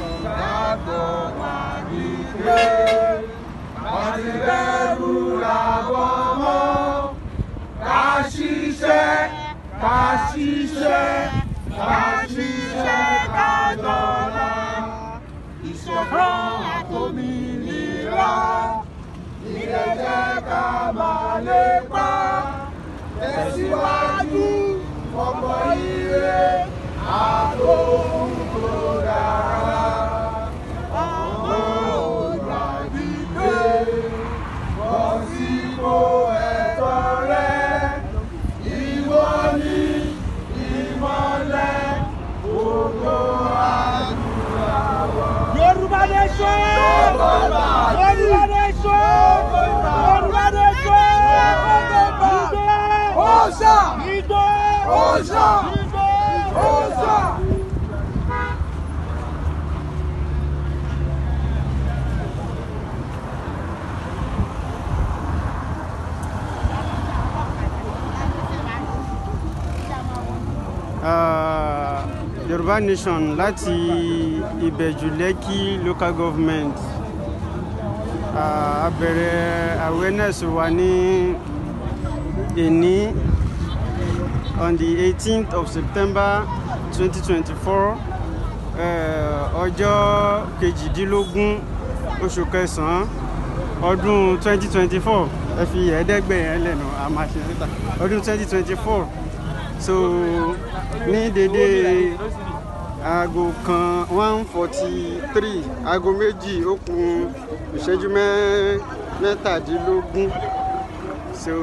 Ìgbàgbọ́ wà ní pé àti bẹ̀rù làbọ̀ mọ́. Ká ṣiṣẹ́, ká ṣiṣẹ́, ká ṣiṣẹ́ ká dọ̀la. Ìṣọ̀kan àtòmìnira ilé jẹ́ ká máa lépa. Tẹ̀síwájú ọkọ̀ ire àtòhùn tó dára. Ọmọ òdàbí pé bọ́ sípò ẹ̀tọ́ rẹ. Ìwọ ni ìmọ́lẹ̀ ògo àdúrà wa. Yorùbá nation! Yorùbá nation! Yorùbá nation! Osa! Osa! Osa! Yorùbá nation láti Ìbẹ̀jú Lẹ́kì local government. A bẹ̀rẹ̀ awareness wa ní èní on the 18th of September 2024, ọjọ́ kejìdínlógún oṣù kẹsàn-án ọdún 2024. Ẹ fi ẹ̀ẹ́dẹ́gbẹ̀yẹn lẹ́nu a máa ṣe síta ọdún 2024. So ní dédé aago kan 1:43, aago méjì ó kù ìṣẹ́jú mẹ́tàdínlógún. So